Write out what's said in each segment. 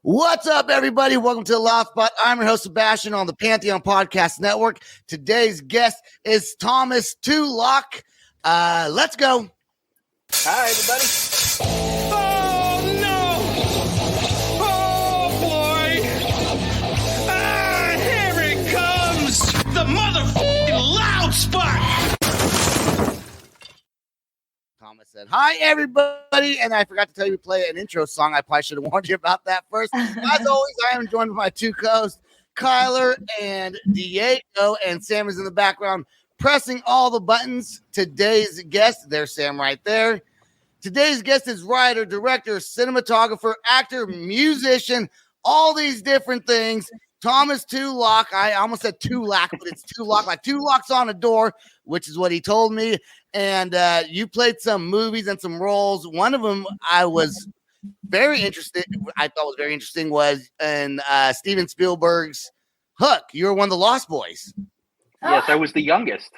What's up, everybody? Welcome to the Lost Spot. I'm your host, Sebastian, on the Pantheon Podcast Network. Today's guest is Thomas Tulak. Let's go. Hi, everybody. Oh, no. Oh, boy. Here it comes. The motherfucking Loud Spot. Thomas said, hi, everybody. And I forgot to tell you to play an intro song. I probably should have warned you about that first. As always, I am joined by my two co-hosts, Kyler and Diego. And Sam is in the background pressing all the buttons. Today's guest, there's Sam right there. Today's guest is writer, director, cinematographer, actor, musician, all these different things. Thomas Tulak. I almost said Tulak, but it's Tulak, like two locks on a door, which is what he told me. And you played some movies and some roles. One of them I was very interested. I thought was very interesting was in Steven Spielberg's Hook. You were one of the Lost Boys. Yes, I was the youngest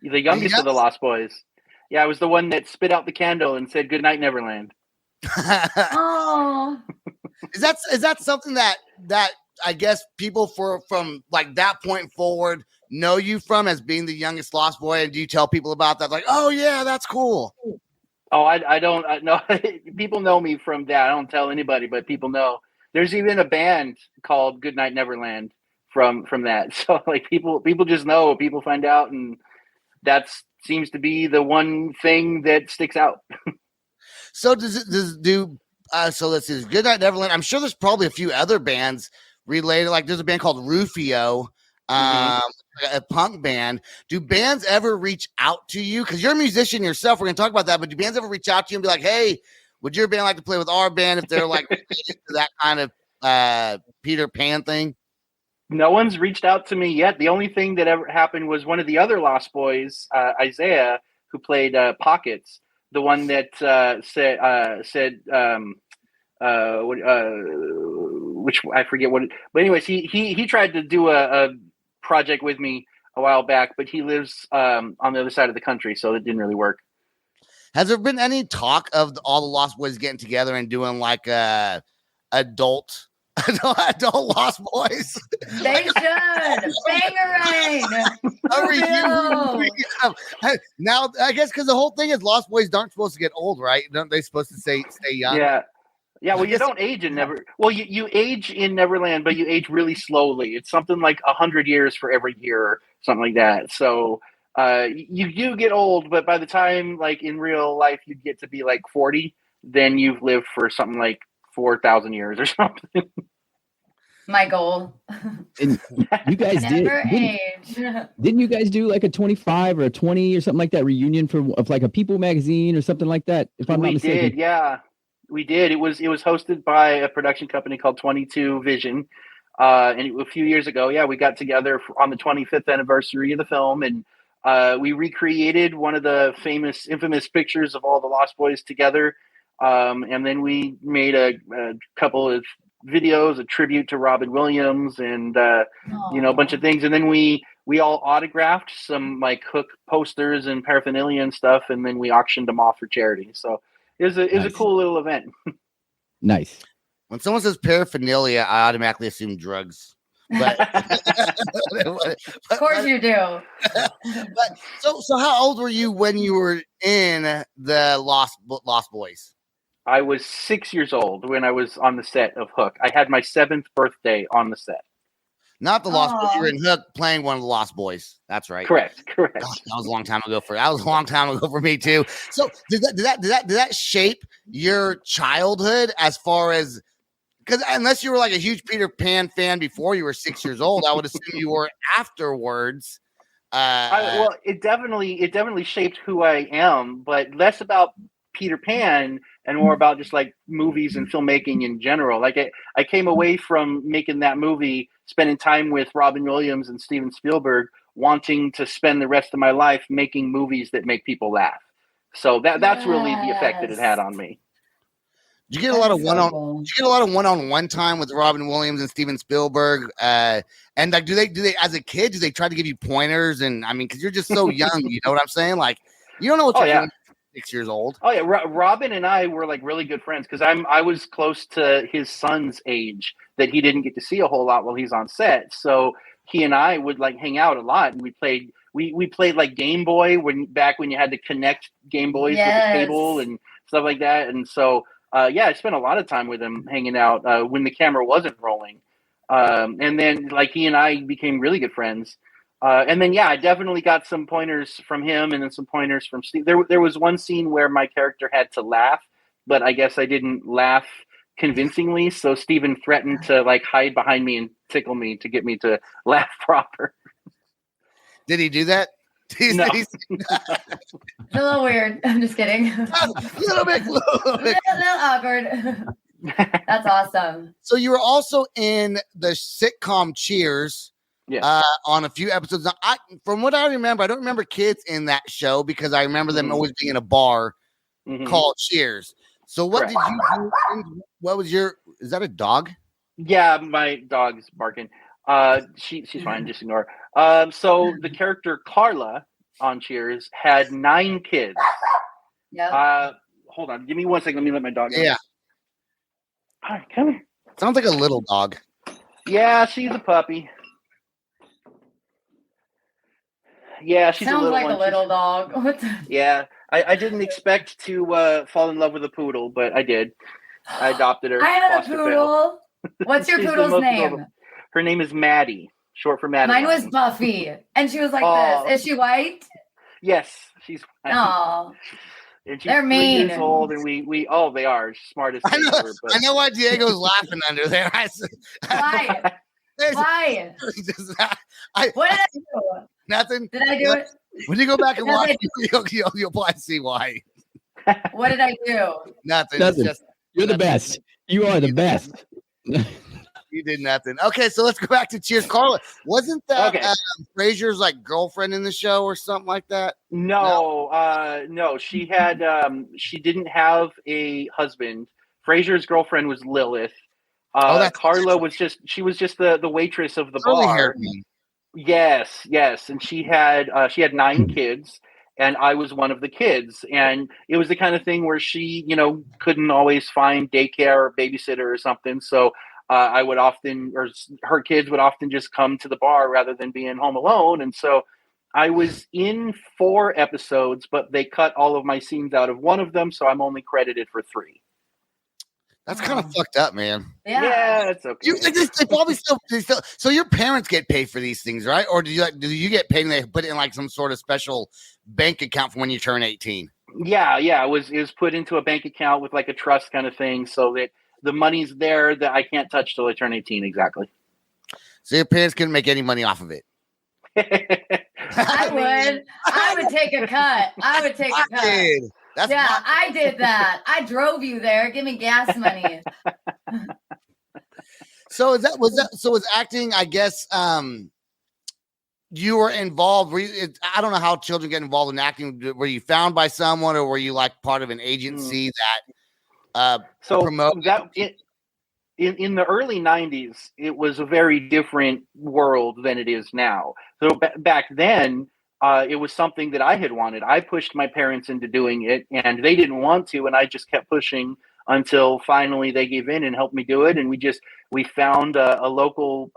of the Lost Boys. Yeah, I was the one that spit out the candle and said "Good night, Neverland." Oh, Is that something that I guess people from like that point forward know you from as being the youngest Lost Boy? And do you tell people about that? Like, oh yeah, that's cool. Oh, I don't know. People know me from that. I don't tell anybody, but people know. There's even a band called Good Night Neverland from that. So like people just know. People find out, and that seems to be the one thing that sticks out. So so let's see. Good Night Neverland. I'm sure there's probably a few other bands related. Like there's a band called Rufio. A punk band. Do bands ever reach out to you? Because you're a musician yourself. We're going to talk about that. But do bands ever reach out to you and be like, hey, would your band like to play with our band if they're like into that kind of Peter Pan thing? No one's reached out to me yet. The only thing that ever happened was one of the other Lost Boys, Isaiah, who played Pockets, the one that said which I forget what. But anyways, he tried to do a project with me a while back, but he lives on the other side of the country, so it didn't really work. Has there been any talk of all the Lost Boys getting together and doing like adult Lost Boys? they should. Bangarang. Now, I guess because the whole thing is Lost Boys aren't supposed to get old, right? Aren't they supposed to stay young? Yeah, well, you don't age in you age in Neverland, but you age really slowly. It's something like 100 years for every year or something like that. So you do get old, but by the time, like in real life, you get to be like 40, then you've lived for something like 4,000 years or something. My goal. And you guys didn't you guys do like a 25 or a 20 or something like that reunion of like a People magazine or something like that? If I'm not mistaken. We did, yeah. We did. It was hosted by a production company called 22 Vision. And a few years ago, we got together on the 25th anniversary of the film, and we recreated one of the infamous pictures of all the Lost Boys together. And then we made a couple of videos, a tribute to Robin Williams, and a bunch of things. And then we all autographed some like Hook posters and paraphernalia and stuff, and then we auctioned them off for charity. So it was a cool little event. Nice. When someone says paraphernalia, I automatically assume drugs. But Of course you do. But so how old were you when you were in the Lost Boys? I was 6 years old when I was on the set of Hook. I had my 7th birthday on the set. Not the Lost Boys. You were in Hook playing one of the Lost Boys. That's right. Correct. Gosh, that was a long time ago for me too. So did that shape your childhood as far as, because unless you were like a huge Peter Pan fan before you were 6 years old, I would assume you were afterwards. Well, it definitely shaped who I am, but less about Peter Pan and more about just like movies and filmmaking in general. Like I came away from making that movie, spending time with Robin Williams and Steven Spielberg, wanting to spend the rest of my life making movies that make people laugh. So that's really the effect that it had on me. Did you get a lot of one-on-one time with Robin Williams and Steven Spielberg? And like, do they as a kid, do they try to give you pointers? And I mean, because you're just so young, you know what I'm saying? Like, you don't know what you're doing. 6 years old. Oh yeah, Robin and I were like really good friends because I was close to his son's age that he didn't get to see a whole lot while he's on set. So he and I would like hang out a lot, and we played like Game Boy back when you had to connect Game Boys with the cable and stuff like that. And so I spent a lot of time with him hanging out when the camera wasn't rolling. And then like he and I became really good friends. And then, I definitely got some pointers from him and then some pointers from Steve. There was one scene where my character had to laugh, but I guess I didn't laugh convincingly. So Steven threatened to like hide behind me and tickle me to get me to laugh proper. Did he do that? No. It's a little weird. I'm just kidding. A little bit. A little awkward. That's awesome. So you were also in the sitcom Cheers. Yeah. On a few episodes. Now, from what I remember, I don't remember kids in that show because I remember them always being in a bar called Cheers. So what did you do? What was is that a dog? Yeah, my dog's barking. She's fine, just ignore her. So the character Carla on Cheers had 9 kids. Yeah. Hold on, give me 1 second. Let me let my dog out. Yeah. All right, come here. Sounds like a little dog. Yeah, she's a puppy. Yeah, she's Sounds a little like one. a little dog. What the? Yeah, I didn't expect to fall in love with a poodle, but I did. I adopted her. I had a foster poodle. What's your She's the poodle's most name? adorable. Her name is Maddie, short for Maddie. Mine was Buffy, and she was like this. Is she white? Yes, she's white. Oh, And she's they're 3 mean. years old, and they are smartest. I know why Diego's laughing under there. Why? Why? What did I do? Nothing. Did I do it? When you go back and watch, you'll probably see why. What did I do? Nothing. You're the best. You are the best. You did nothing. Okay, so let's go back to Cheers. Carla, wasn't that Frasier's like girlfriend in the show or something like that? No. She had she didn't have a husband. Frasier's girlfriend was Lilith. Carla was just the waitress of the bar. Yes, and she had 9 kids, and I was one of the kids, and it was the kind of thing where she, couldn't always find daycare or babysitter or something, so her kids would often just come to the bar rather than being home alone, and so I was in 4 episodes, but they cut all of my scenes out of one of them, so I'm only credited for 3. That's kind of fucked up, man. Yeah, that's okay. They probably still. So your parents get paid for these things, right? Or do you get paid and they put it in like some sort of special bank account for when you turn 18? Yeah. It was put into a bank account with like a trust kind of thing, so that the money's there that I can't touch till I turn 18. Exactly. So your parents couldn't make any money off of it. I would take a cut. I would take a cut. I did that. I drove you there. Give me gas money. So was acting, I guess, you were involved. I don't know how children get involved in acting. Were you found by someone, or were you like part of an agency that promoted? That in the early 90s, it was a very different world than it is now. So back then, it was something that I had wanted. I pushed my parents into doing it, and they didn't want to, and I just kept pushing until finally they gave in and helped me do it. And we found a local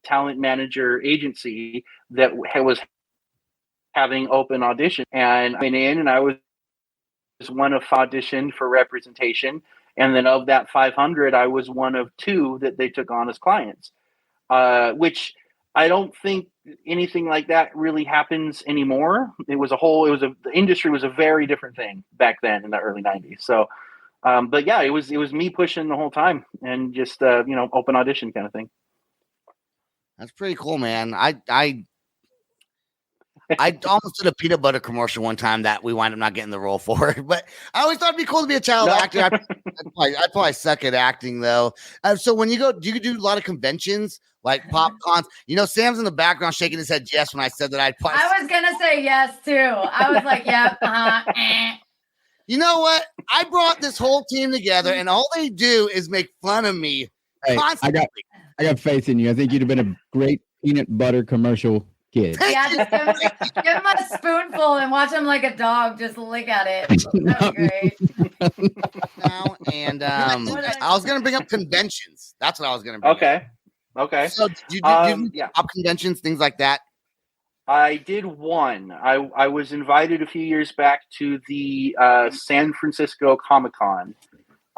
talent manager agency that was having open audition, and I went in, and I was one of auditioned for representation, and then of that 500, I was one of 2 that they took on as clients, which I don't think anything like that really happens anymore. The industry was a very different thing back then in the early 90s. So, but yeah, it was me pushing the whole time and just, open audition kind of thing. That's pretty cool, man. I almost did a peanut butter commercial one time that we wound up not getting the role for, but I always thought it'd be cool to be a child actor. I'd probably suck at acting though. So when you go, do you do a lot of conventions like pop cons? Sam's in the background shaking his head yes when I said that I was gonna say yes too. I was like, yep. You know what? I brought this whole team together, and all they do is make fun of me constantly. I got faith in you. I think you'd have been a great peanut butter commercial kids. Yeah, just give him a spoonful and watch him like a dog just lick at it. That'd be great. Now, and I was gonna bring up conventions. That's what I was gonna bring up. Okay. So did you do pop conventions, things like that? I did one. I was invited a few years back to the San Francisco Comic-Con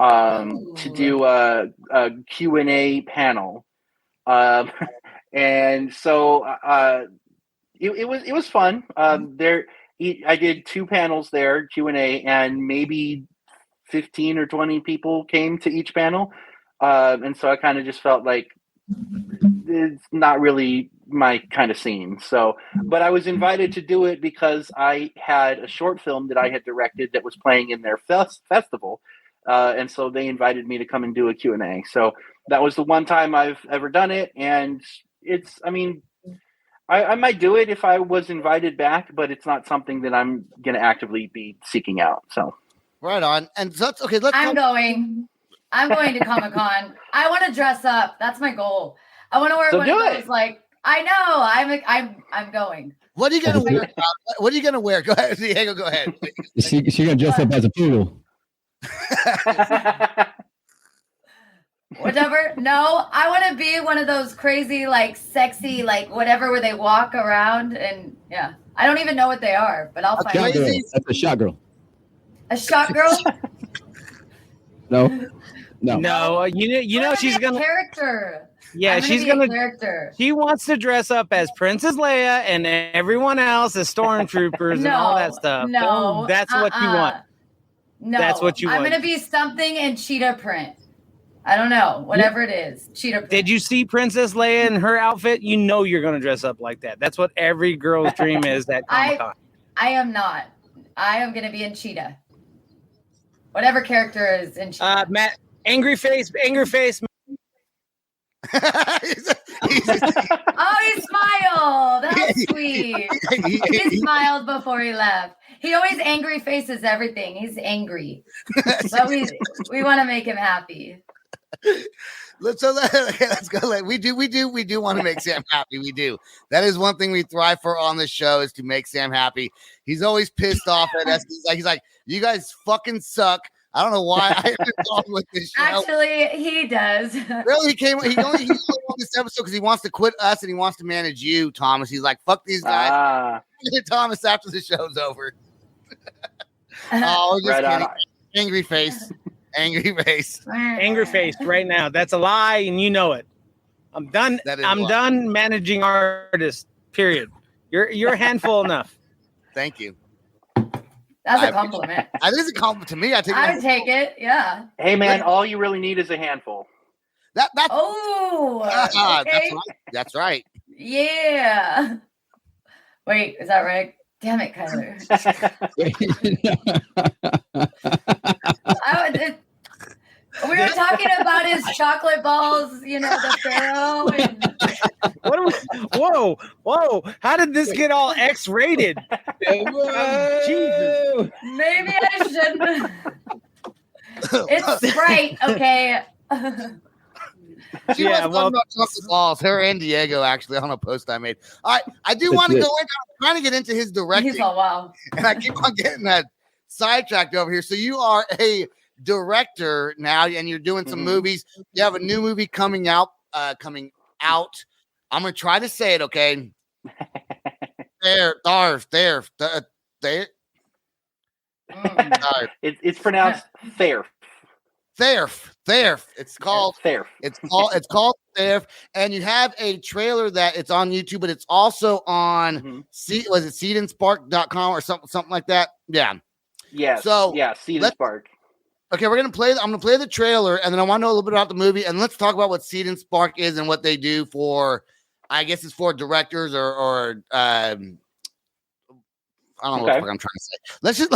to do a Q&A panel. And so it was fun. I did 2 panels there, Q&A, and maybe 15 or 20 people came to each panel. And so I kind of just felt like it's not really my kind of scene. So, but I was invited to do it because I had a short film that I had directed that was playing in their festival. And so they invited me to come and do a Q&A. So that was the one time I've ever done it. And I might do it if I was invited back, but it's not something that I'm going to actively be seeking out. So. Right on. And so that's okay. I'm going to Comic-Con. I want to dress up. That's my goal. I want to wear one of those, like, I know. I'm going. What are you gonna wear? What are you gonna wear? Go ahead, Diego. Go ahead. She's gonna dress up as a poodle. Whatever. No, I want to be one of those crazy, like, sexy, like, whatever, where they walk around and yeah. I don't even know what they are, but I'll find out. That's a shot girl. A shot girl? No. You know she's gonna character. Yeah, she's gonna character. She wants to dress up as Princess Leia and everyone else as stormtroopers and all that stuff. No, that's what you want. No, that's what you want. I'm gonna be something in cheetah print. I don't know, whatever it is, cheetah print. Did you see Princess Leia in her outfit? You know you're gonna dress up like that. That's what every girl's dream is. At Comic-Con. I am not. I am gonna be in cheetah. Whatever character is in cheetah. Matt, angry face. Oh, he smiled. That's sweet. He smiled before he left. He always angry faces everything. He's angry. But we want to make him happy. Let's go. We do want to make Sam happy. We do. That is one thing we thrive for on this show, is to make Sam happy. He's always pissed off at us. He's like, you guys fucking suck. I don't know why I haven't gone with this show. Actually, he does. Really, he only on this episode because he wants to quit us and he wants to manage you, Thomas. He's like, fuck these guys. Thomas, after the show's over. Oh, just kidding. Angry face. Angry face right now. That's a lie, and you know it. I'm done. I'm done managing artists. Period. You're a handful enough. Thank you. That's a compliment. That is a compliment to me. I would take it. Yeah. Hey man, all you really need is a handful. Okay. That's right. Yeah. Wait, is that right? Damn it, Kyler. We were talking about his chocolate balls, the Pharaoh. Whoa! How did this get all X-rated? Jesus. Maybe I shouldn't. It's Sprite, okay. She was talking about chocolate balls. Her and Diego, actually, on a post I made. All right, I do want to go in. I'm trying to get into his directing. He's all wow. And I keep on getting that sidetracked over here. So you are a director now, and you're doing some movies. You have a new movie coming out. I'm gonna try to say it, okay? THÆRF. It's pronounced THÆRF. THÆRF. It's called THÆRF. It's called THÆRF. And you have a trailer that it's on YouTube, but it's also on was it seedandspark.com or something like that? Yeah. Yeah. So Seed and Spark. Okay, I'm gonna play the trailer, and then I want to know a little bit about the movie, and let's talk about what Seed and Spark is and what they do for, I guess it's for directors or I don't know what I'm trying to say. Let's play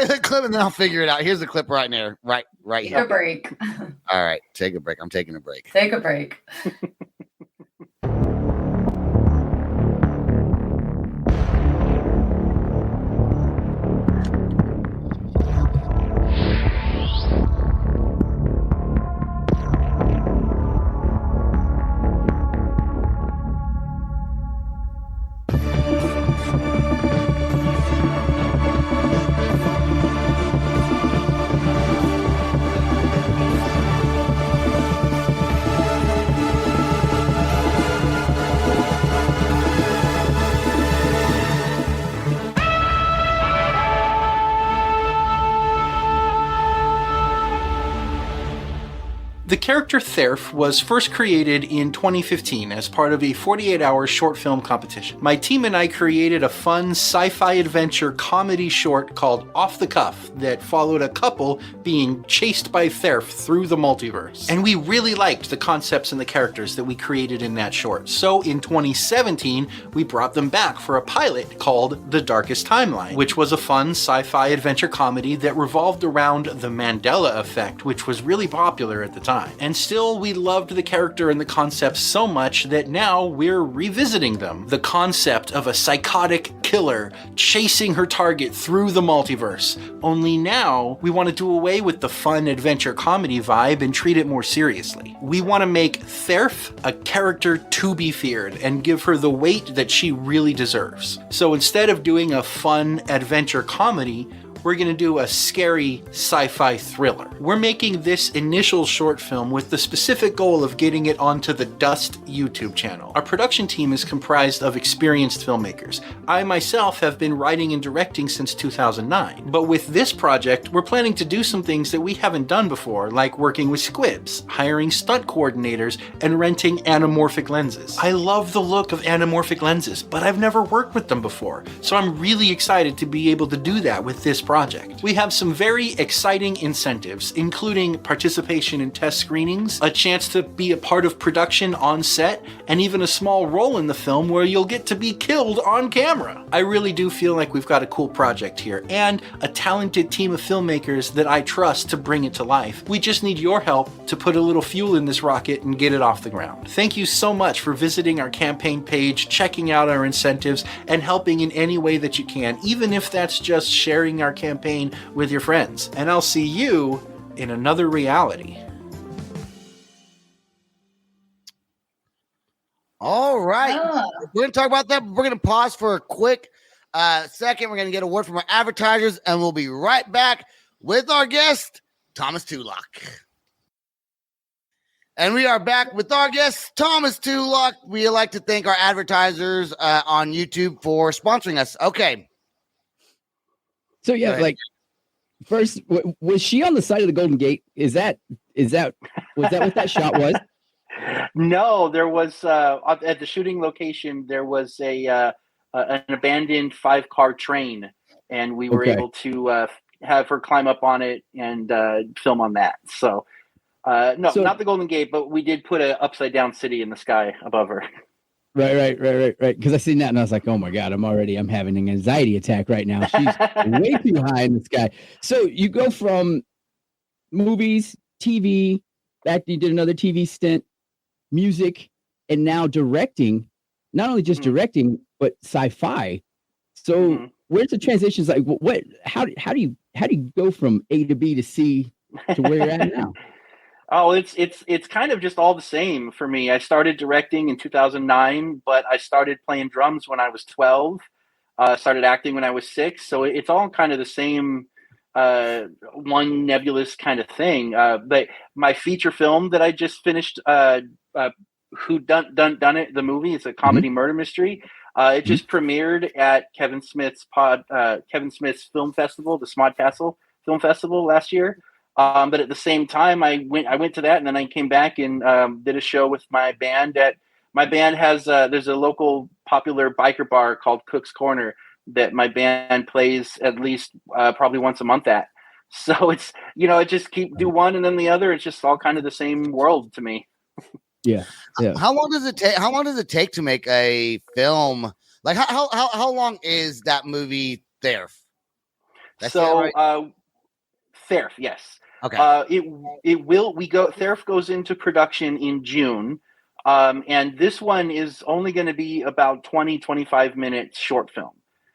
the clip, and then I'll figure it out. Here's the clip right here. Right here. Take a break. All right, take a break. I'm taking a break. Take a break. The character THÄRF was first created in 2015 as part of a 48-hour short film competition. My team and I created a fun sci-fi adventure comedy short called Off the Cuff that followed a couple being chased by THÄRF through the multiverse. And we really liked the concepts and the characters that we created in that short. So in 2017, we brought them back for a pilot called The Darkest Timeline, which was a fun sci-fi adventure comedy that revolved around the Mandela effect, which was really popular at the time. And still, we loved the character and the concepts so much that now we're revisiting them. The concept of a psychotic killer chasing her target through the multiverse. Only now, we want to do away with the fun adventure comedy vibe and treat it more seriously. We want to make THÄRF a character to be feared and give her the weight that she really deserves. So instead of doing a fun adventure comedy, we're going to do a scary sci-fi thriller. We're making this initial short film with the specific goal of getting it onto the Dust YouTube channel. Our production team is comprised of experienced filmmakers. I myself have been writing and directing since 2009. But with this project, we're planning to do some things that we haven't done before, like working with squibs, hiring stunt coordinators, and renting anamorphic lenses. I love the look of anamorphic lenses, but I've never worked with them before, so I'm really excited to be able to do that with this project. We have some very exciting incentives, including participation in test screenings, a chance to be a part of production on set, and even a small role in the film where you'll get to be killed on camera. I really do feel like we've got a cool project here, and a talented team of filmmakers that I trust to bring it to life. We just need your help to put a little fuel in this rocket and get it off the ground. Thank you so much for visiting our campaign page, checking out our incentives, and helping in any way that you can, even if that's just sharing our campaign with your friends. And I'll see you in another reality. All right. We're going to talk about that. We're going to pause for a quick second. We're going to get a word from our advertisers, and we'll be right back with our guest, Thomas Tulak. And we are back with our guest, Thomas Tulak. We like to thank our advertisers on YouTube for sponsoring us. Okay. So yeah, like first, was she on the side of the Golden Gate? Was that what that shot was? No, there was at the shooting location. There was an abandoned 5-car train, and we were able to have her climb up on it and film on that. So, not the Golden Gate, but we did put an upside down city in the sky above her. Right. Because I seen that and I was like, oh my God, I'm having an anxiety attack right now. She's way too high in the sky. So you go from movies, TV, back you did another TV stint, music, and now directing, not only just directing, but sci-fi. So where's the transitions? Like how do you go from A to B to C to where you're at now? Oh, it's kind of just all the same for me. I started directing in 2009, but I started playing drums when I was 12. Started acting when I was 6. So it's all kind of the same one nebulous kind of thing. But my feature film that I just finished, Who Done It, the movie, it's a comedy murder mystery. It just premiered at Kevin Smith's film festival, the Smodcastle Film Festival last year. But at the same time, I went to that, and then I came back and did a show with my band. My band has there's a local popular biker bar called Cook's Corner that my band plays at least probably once a month at. So it's it just do one and then the other. It's just all kind of the same world to me. Yeah. How long does it take to make a film? Like how long is that movie THÄRF? THÄRF, yes. Okay. THÄRF goes into production in June. And this one is only going to be about 25 minutes short film.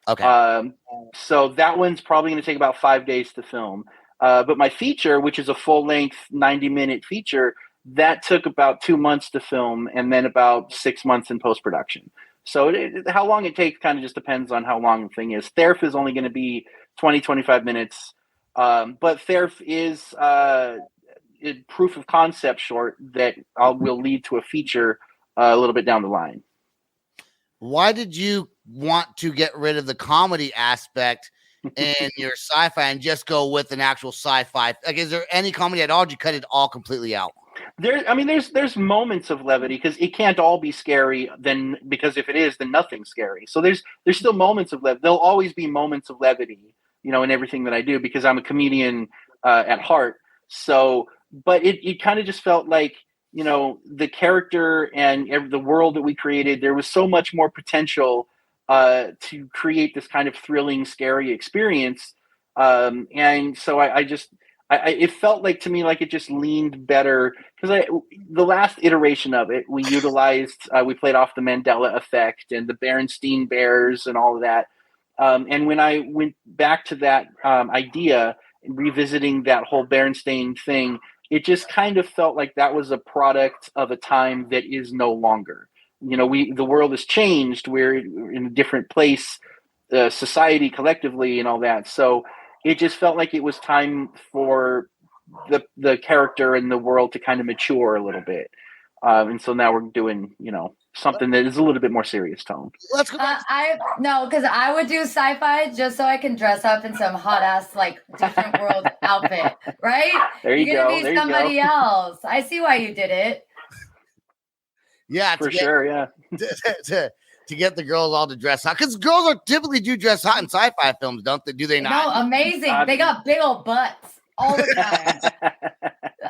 Okay. So that one's probably going to take about 5 days to film. But my feature, which is a full length 90-minute feature, that took about 2 months to film and then about 6 months in post-production. So how long it takes kind of just depends on how long the thing is. THÄRF is only going to be 25 minutes. But THÄRF is a proof of concept short that will lead to a feature a little bit down the line. Why did you want to get rid of the comedy aspect in your sci-fi and just go with an actual sci-fi? Like, is there any comedy at all? Or did you cut it all completely out? There's moments of levity because it can't all be scary. Then because if it is, then nothing's scary. So there's still moments of levity. There'll always be moments of levity, in everything that I do because I'm a comedian at heart. So, but it kind of just felt like the character and the world that we created. There was so much more potential to create this kind of thrilling, scary experience. And so I just. It felt like to me like it just leaned better because the last iteration of it we utilized we played off the Mandela effect and the Berenstain Bears and all of that, and when I went back to that idea and revisiting that whole Berenstain thing, it just kind of felt like that was a product of a time that is no longer. The world has changed. We're in a different place, society collectively and all that. So it just felt like it was time for the character and the world to kind of mature a little bit. And so now we're doing, something that is a little bit more serious tone. Let's go back. Because I would do sci-fi just so I can dress up in some hot ass different world outfit, right? There you You're go. Gonna be somebody else. I see why you did it. Yeah, for sure. Yeah. To get the girls all to dress hot, because girls are typically do dress hot in sci-fi films, don't they? Do they not? No, amazing. They got big old butts all the time.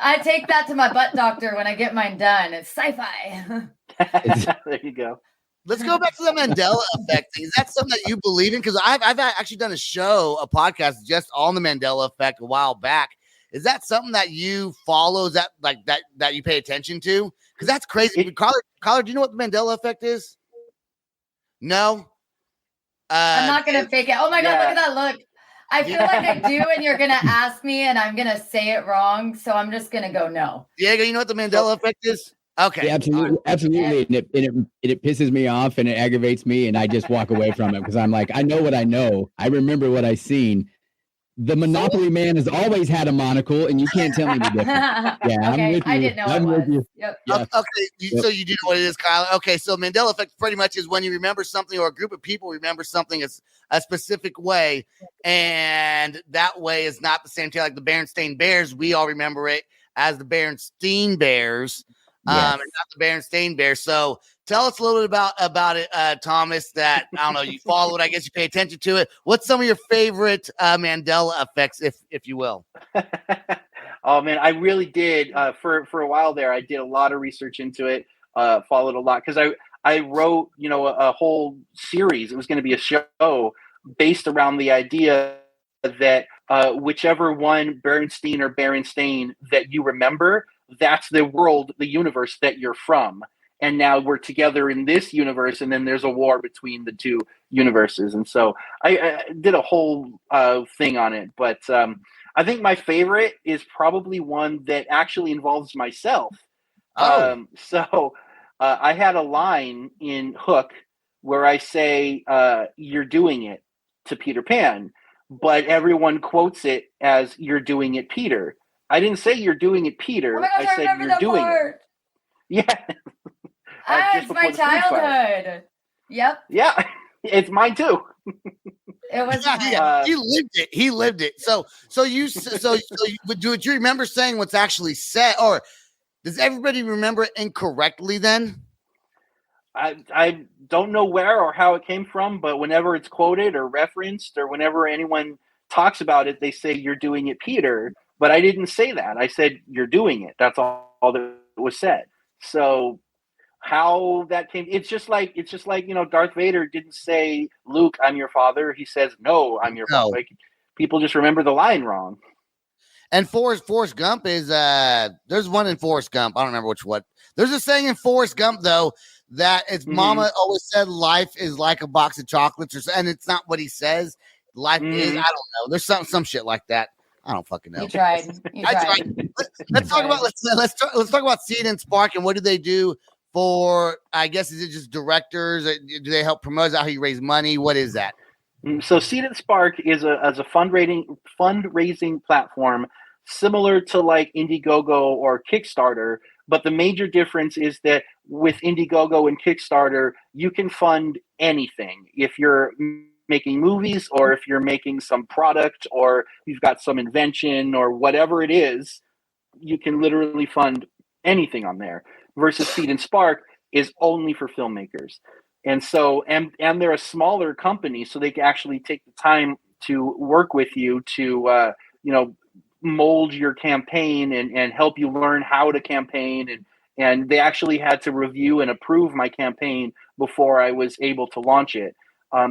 I take that to my butt doctor when I get mine done. It's sci-fi. There you go. Let's go back to the Mandela effect thing. Is that something that you believe in? Because I've actually done a podcast just on the Mandela effect a while back. Is that something that you follow? Is that that you pay attention to? Because that's crazy. Caller, do you know what the Mandela effect is? No. I'm not gonna fake it. Oh my God, look at that look. I feel like I do, and you're gonna ask me, and I'm gonna say it wrong, so I'm just gonna go no. Diego, you know what the Mandela effect is? Okay, yeah, absolutely, absolutely, and it pisses me off and it aggravates me, and I just walk away from it because I'm like, I know what I know. I remember what I've seen. The Monopoly man has always had a monocle, and you can't tell me the difference. Yeah, okay, I'm with you. I didn't know I'm it with was. you. Yep. Yeah. Okay, so you do know what it is, Kyle. Okay, so Mandela effect pretty much is when you remember something or a group of people remember something as a specific way, and that way is not the same thing like the Berenstain Bears. We all remember it as the Berenstain Bears, and not the Berenstain Bears. So tell us a little bit about it, Thomas, that, I don't know, you follow it, I guess you pay attention to it. What's some of your favorite Mandela effects, if you will? Oh, man, I really did. For a while there, I did a lot of research into it, followed a lot, because I wrote, a whole series. It was going to be a show based around the idea that whichever one Bernstein or Berenstain that you remember, that's the world, the universe that you're from. And now we're together in this universe, and then there's a war between the two universes. And so I did a whole thing on it. But I think my favorite is probably one that actually involves myself. So I had a line in Hook where I say, "You're doing it" to Peter Pan, but everyone quotes it as "You're doing it, Peter." I didn't say "You're doing it, Peter." Oh my gosh, I said "You're doing it." Yeah. It's my childhood. Yep. Yeah, it's mine too. It was. He lived it. So you do you remember saying what's actually said, or does everybody remember it incorrectly then? I don't know where or how it came from, but whenever it's quoted or referenced, or whenever anyone talks about it, they say "You're doing it, Peter." But I didn't say that. I said "You're doing it." That's all that was said. So how that came, it's just like Darth Vader didn't say, "Luke, I'm your father." He says, "No, I'm your father." Like, people just remember the line wrong. And Forrest Gump is there's one in Forrest Gump, I don't remember which one. There's a saying in Forrest Gump though that his mama always said life is like a box of chocolates, and it's not what he says. Life is, I don't know, there's some shit like that. I don't fucking know. You tried. I tried. Let's talk about Seed and Spark, and what do they do for, I guess, is it just directors? Do they help promote? Is that how you raise money? What is that? So Seed and Spark is a fundraising platform similar to like Indiegogo or Kickstarter, but the major difference is that with Indiegogo and Kickstarter, you can fund anything. If you're making movies, or if you're making some product, or you've got some invention or whatever it is, you can literally fund anything on there, versus Seed and Spark is only for filmmakers. And so, and they're a smaller company, so they can actually take the time to work with you to, mold your campaign and help you learn how to campaign. And they actually had to review and approve my campaign before I was able to launch it,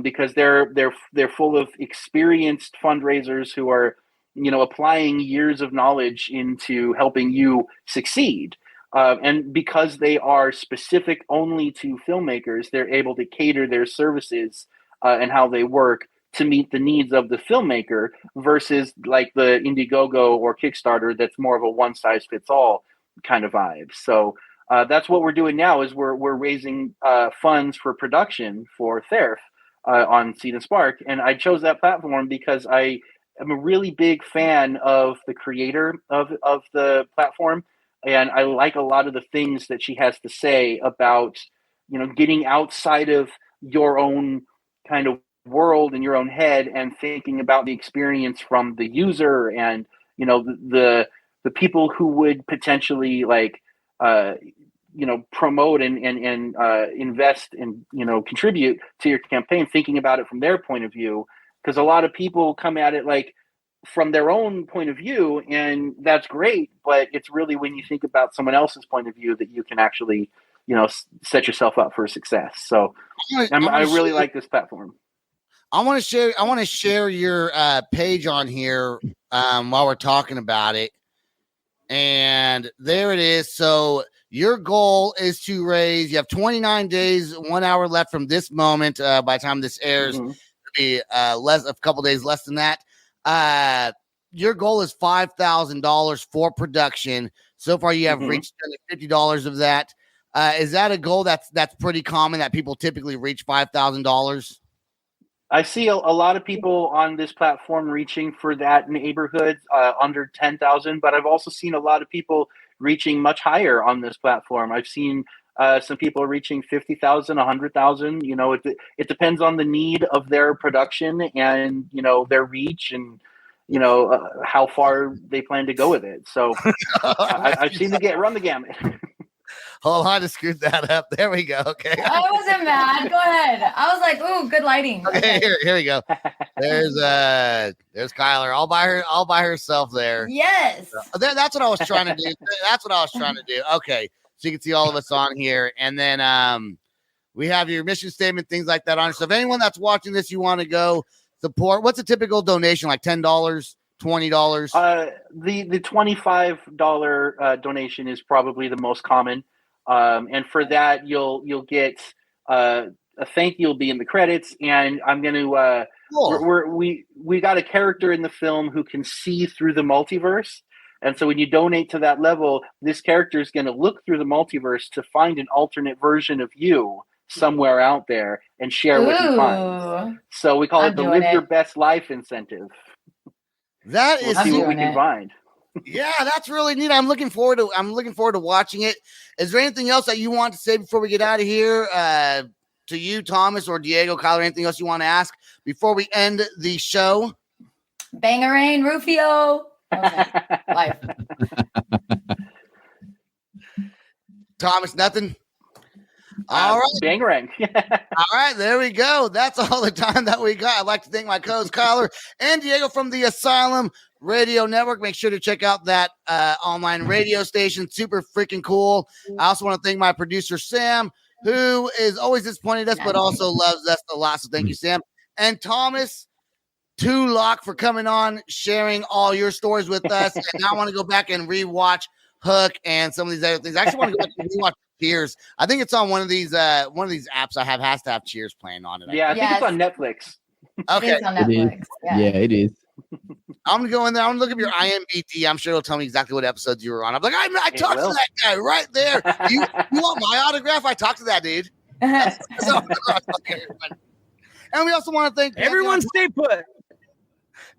because they're full of experienced fundraisers who are, applying years of knowledge into helping you succeed. And because they are specific only to filmmakers, they're able to cater their services and how they work to meet the needs of the filmmaker, versus like the Indiegogo or Kickstarter that's more of a one-size-fits-all kind of vibe. So that's what we're doing now, is we're raising funds for production for THÆRF on Seed and Spark. And I chose that platform because I am a really big fan of the creator of the platform. And I like a lot of the things that she has to say about, getting outside of your own kind of world in your own head and thinking about the experience from the user and, the people who would potentially promote and invest and, contribute to your campaign, thinking about it from their point of view. Because a lot of people come at it like from their own point of view, and that's great, but it's really when you think about someone else's point of view that you can actually, set yourself up for success. So I really like this platform. I want to share your page on here while we're talking about it. And there it is. So your goal is to raise, you have 29 days, 1 hour left from this moment. By the time this airs, it'll be a couple days less than that. Your goal is $5,000 for production. So far, you have reached $50 of that. Is that a goal that's pretty common, that people typically reach $5,000? I see a lot of people on this platform reaching for that neighborhood under 10,000, but I've also seen a lot of people reaching much higher on this platform. I've seen some people reaching 50,000, 100,000. It depends on the need of their production and, their reach and, how far they plan to go with it. So I've seen run the gamut. Hold on, I just screwed that up. There we go. Okay. I wasn't mad. Go ahead. I was like, ooh, good lighting. Okay, here we go. There's Kyler all by herself there. Yes. That's what I was trying to do. Okay. So you can see all of us on here. And then we have your mission statement, things like that on. So if anyone that's watching this, you want to go support, what's a typical donation? Like $10, $20? The $25 donation is probably the most common. And for that, you'll get a thank you will be in the credits, and I'm going to we got a character in the film who can see through the multiverse, and so when you donate to that level, this character is going to look through the multiverse to find an alternate version of you somewhere out there and share what he finds. So we call it the Live Your Best Life incentive. That is, we'll see what we can find. Yeah, that's really neat. I'm looking forward to watching it. Is there anything else that you want to say before we get out of here? To you, Thomas, or Diego, Kyler, anything else you want to ask before we end the show? Bangarang, Rufio. Okay. Life. Thomas, nothing? All right. Bangarang. All right, there we go. That's all the time that we got. I'd like to thank my co-hosts, Kyler and Diego from the Asylum Radio Network. Make sure to check out that online radio station. Super freaking cool. I also want to thank my producer, Sam, who is always disappointed us, but also loves us a lot. So thank you, Sam. And Thomas Tulak for coming on, sharing all your stories with us. And I want to go back and rewatch Hook and some of these other things. I actually want to go back and rewatch Cheers. I think it's on one of these apps I have, has to have Cheers playing on it. Yeah, I think it's on Netflix. Okay. It's on Netflix. Yeah, it is. I'm gonna go in there. I'm gonna look up your IMDb. I'm sure it'll tell me exactly what episodes you were on. I'm like, I talked to that guy right there. You want my autograph? I talked to that dude. And we also want to thank everyone. Stay put.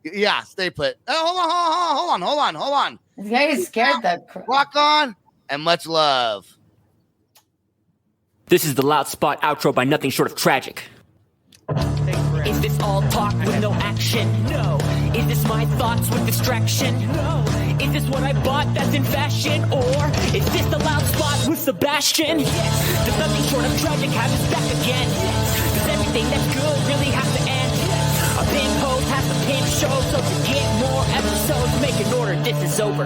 Yeah, stay put. Hold on. This guy is scared. Rock on and much love. This is the Loud Spot outro by Nothing Short of Tragic. Is this all talk with no action? No. Is this my thoughts with distraction? No. Is this what I bought that's in fashion? Or is this the loud spot with Sebastian? Yes. Does nothing short of tragic have us back again? Yes. Does everything that's good really have to end? Yes. A pimp host has to pimp show, so to get more episodes, make an order, this is over.